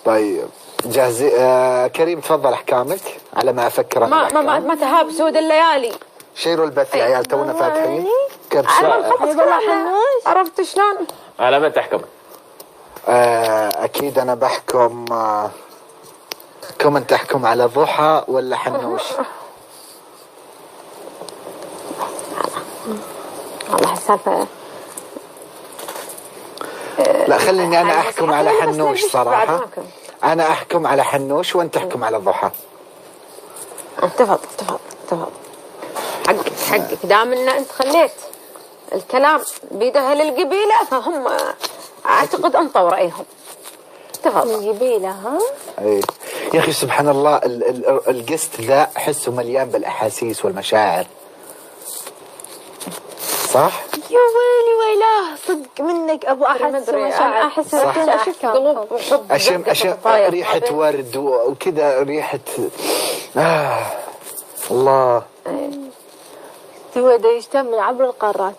طيب جاهزين؟ كريم تفضل احكامك على ما افكر انا. ما تهاب سود الليالي. شيروا البث يا عيال، تونا فاتحين. عرفت شلون؟ على من تحكم؟ اكيد انا بحكم. كم تحكم على ضحى ولا حنوش؟ والله السالفه. لا خليني انا احكم على حنوش صراحه. انا احكم على حنوش وانت تحكم على ضحى. تفضل حقك دام ان انت خليت الكلام بيد اهل القبيله فهم اعتقد انطوا رايهم. تفضل. القبيله ها؟ اي يا اخي سبحان الله، القسط ذا احسه مليان بالاحاسيس والمشاعر. صح؟ يا ويلي ويلاه، صدق منك ابو احس مشاعر. احس قلوب وحب. اشم ريحه ورد وكذا ريحه. الله. هو ده يجتمع عبر القارات.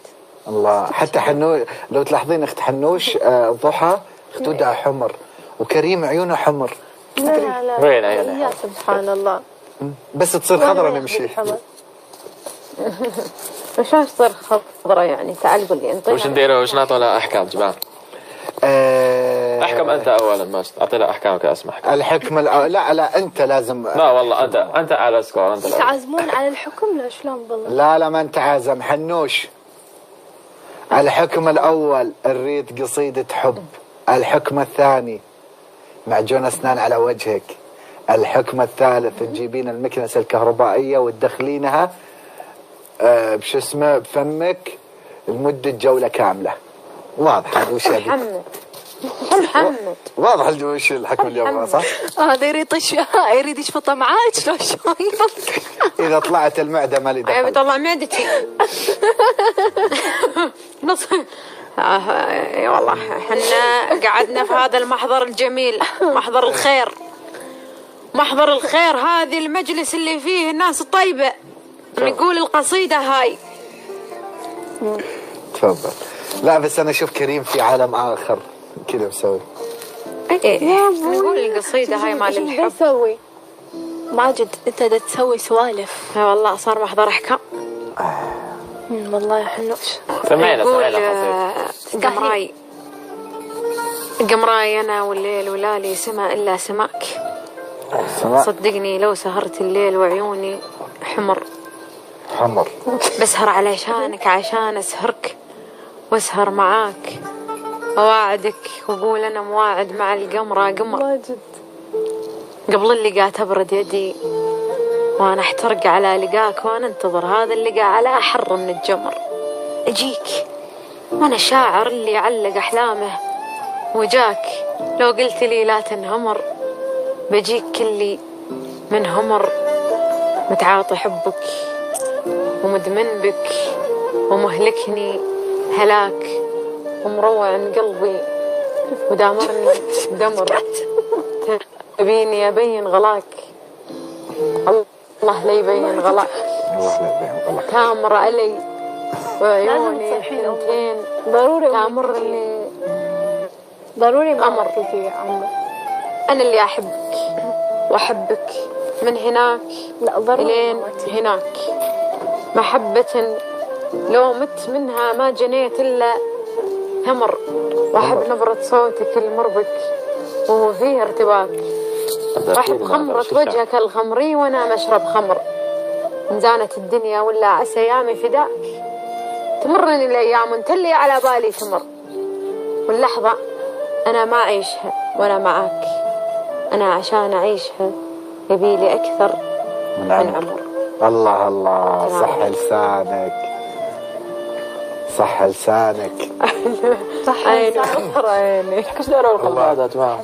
الله. حتى حنوش لو تلاحظين اخت حنوش ضحى خدودها حمر، وكريم عيونه حمر. لا وين عيونه؟ يا سبحان الله. بس تصير خضرة نمشي. وشلون تصير خضرة يعني؟ تعال قول لي انت. وش نديره؟ وش نعطي له احكام جماعة؟ احكم انت اولا. ما اعطينا احكامك يا اسمح. الحكم لا انت لازم. لا والله انت على سكور. انت تعزمون على الحكم لا شلون بالله؟ لا ما نتعازم. حنوش الحكم الاول نريد قصيدة حب. الحكم الثاني معجون اسنان على وجهك. الحكم الثالث تجيبين المكنسة الكهربائية وتدخلينها بش اسمه بفمك لمدة جولة كاملة. واضح هذا وش محمد واضح وش الحكم اليوم صح؟ هذا يريد يشفطه معاك شلون إذا طلعت المعدة ما لي دخل. بيطلع معدتي. نص. اي والله احنا قعدنا في هذا المحضر الجميل، محضر الخير. محضر الخير هذه المجلس اللي فيه الناس الطيبة. نقول القصيدة هاي. تفضل. لا بس أنا أشوف كريم في عالم آخر كذا مسوي. ايه نقول القصيدة هاي مال الحب. شو يسوي؟ ماجد انت دا تسوي سوالف. والله صار محضر احكام. والله يا حنوش. سمعنا قمراي انا والليل ولالي سما الا سماك. صدقني لو سهرت الليل وعيوني حمر. بسهر علشانك عشان اسهرك واسهر معاك. أواعدك وأقول أنا مواعد مع القمرة قمر. ماجد قبل اللقاء تبرد يدي وأنا أحترق على لقاك، وأنا أنتظر هذا اللقاء على أحر من الجمر. أجيك وأنا شاعر اللي علق أحلامه وجاك. لو قلت لي لا تنهمر بجيك كلي من همر. متعاطي حبك ومدمن بك ومهلكني هلاك، ومروع من قلبي ودامرني دمر. تبيني أبين غلاك الله لا يبين غلاك. تامر علي وعيوني ثنتين تامرني ضروري أمر في عمرك. أنا اللي أحبك وأحبك من هناك إلين هناك. محبة لو مت منها ما جنيت إلا همر. وأحب نبرة صوتك المربك وهو فيه ارتباك. وأحب خمرة وجهك الخمري وأنا مشرب خمر. إن زانت الدنيا ولا عسى أيامي فداك. تمرني الأيام وانت اللي على بالي تمر. واللحظة أنا ما أعيشها وأنا معاك. أنا عشان أعيشها يبيلي أكثر من عمر. الله الله. صح لسانك صح لسانك. صح عيني.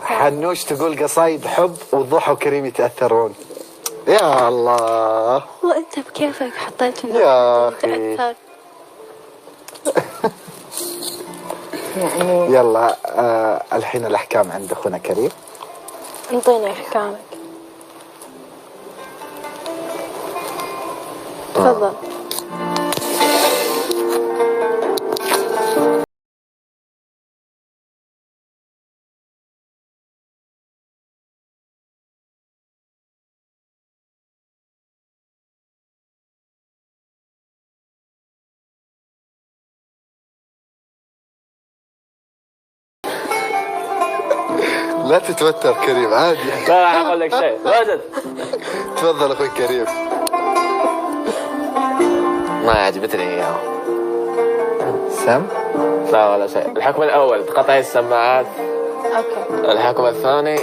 حنوش تقول قصايد حب وضحى وكريم يتأثرون. يا الله وانت بكيفك حطيت يا أخي. يعني يلا الحين الأحكام عند أخونا كريم. انطيني احكامك. تفضل. لا تتوتر كريم عادي. لا راح اقول لك شيء. ماجد تفضل اخوي كريم. ما عجبتني اياه. سم؟ لا ولا شيء. الحكم الاول تقطعي السماعات. اوكي. الحكم الثاني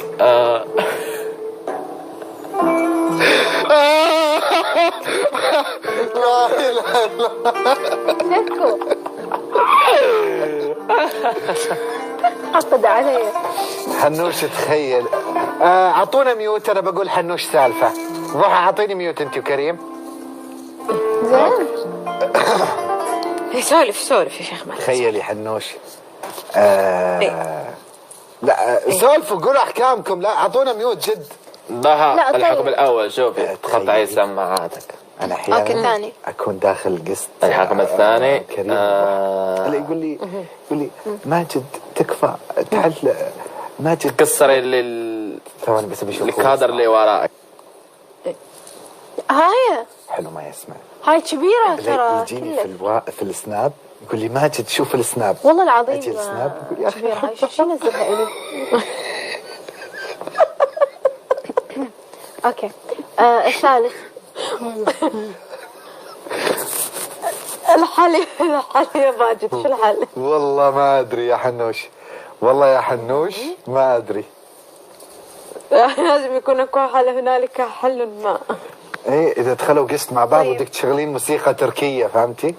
لا اله الا الله. سكو. حقد علي. حنوش تخيل. اعطونا ميوت، انا بقول حنوش سالفه. ضحى اعطيني ميوت انت وكريم. زين. سولف سولف يا شيخ مالك. تخيلي حنوش. لا سولفوا قولوا احكامكم. لا اعطونا ميوت جد. ضحى. لا، طيب. الحكم الاول شوفي تقطعي سماعاتك. انا اوكي احيانا الثاني. اكون داخل قسط. الحكم الثاني كريم هلا يقول لي ماجد تكفى تحل. ماجد كسري ثواني بس بشوف الكادر اللي وراك. هاي حلو ما يسمع. هاي كبيرة لا ترى. يجيني في السناب يقول لي ماجد شوف السناب. والله العظيم اجي السناب يقول يا اخي كبيرة. هاي شو نزلها الي. اوكي. الثالث. الحل يا ماجد، شو الحل؟ والله ما ادري يا حنوش. والله يا حنوش ما ادري. لازم يكون اكو حل هنالك حل ما. ايه اذا دخلوا قسط مع بعض طيب. بدك تشغلين موسيقى تركية فهمتي؟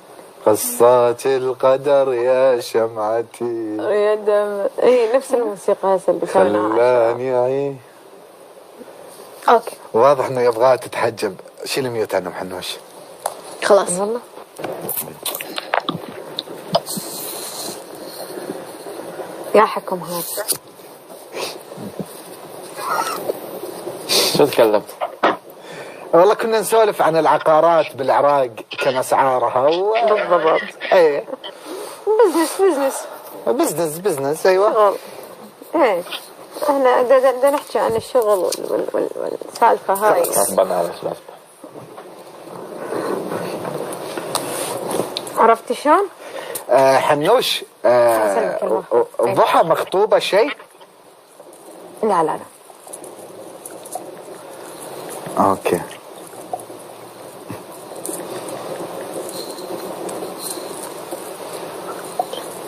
قصة القدر يا شمعتي يا دم. اي نفس الموسيقى هسه اللي سويناها. خلاني اعيش. اوكي واضح انه يبغاها تتحجب. شيل ميوت عنهم حنوش. خلاص. والله يا حكم هذا. شو تكلمت؟ والله كنا نسولف عن العقارات بالعراق كم اسعارها بالضبط. ايه بزنس ايوه. شغل. ايه احنا بدنا نحكي عن الشغل والسالفه هاي. غصبا على شباب. عرفتي شلون؟ حنوش أسلمك الله. ضحى مخطوبة شيء؟ لا لا لا. اوكي.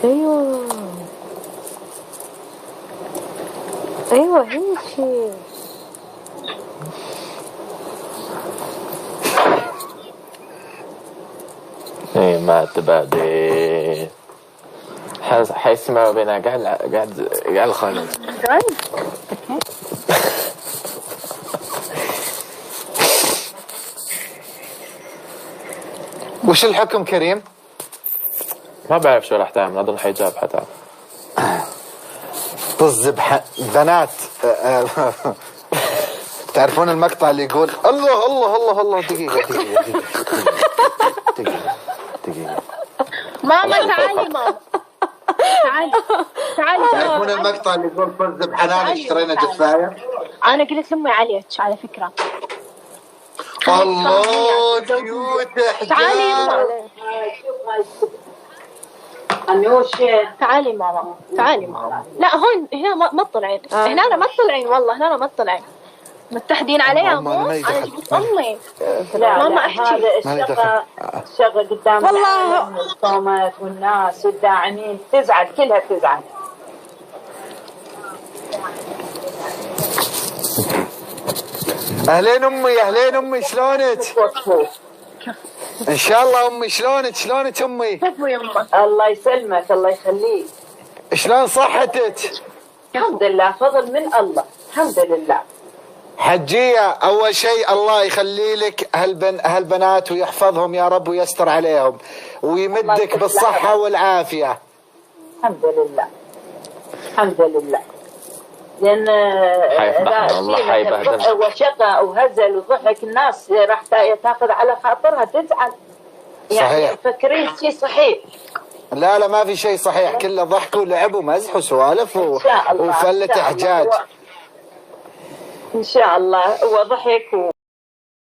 ايوه ايوه هيك. ايه ما تبادي. حيسمعوا بينا قاعد الخالد. وش الحكم كريم؟ ما بعرف شو راح تعمل. اظن حيجاب حتعمل. طز بنات. تعرفون المقطع اللي يقول الله الله الله الله. دقيقة ماما تعالي ماما. تعالي تعرفون المقطع اللي يقول طز بحنان اشترينا جفاية؟ انا قلت لامي عليك على فكرة. الله كيوت تعالي حجاب. انوش تعالي ماما. تعالي ماما. لا هون هنا ما تطلعين. هنا ما تطلعين. والله هنا ما تطلعين. متحدين عليها مو. انا جبت امي. لا ماما لا احكي. هذا الشغل قدام والله. الصومات والناس والداعمين تزعل، كلها تزعل. اهلين امي اهلين امي شلونك؟ ان شاء الله امي شلونك امي؟ الله يسلمك الله يخليك. شلون صحتك؟ الحمد لله فضل من الله الحمد لله. حجية أول شيء الله يخلي لك هالبنات ويحفظهم يا رب ويستر عليهم ويمدك بالصحة والعافية. الحمد لله الحمد لله. لأن حيفضحنا الله حيبهدلنا. وشقى وهزل وضحك الناس راح تاخذ على خاطرها تزعل. يعني صحيح. فكرين شيء صحيح. لا ما في شيء صحيح، كله ضحك ولعب ومزح وسوالف وفلة حجاج. إن شاء الله هو ضحك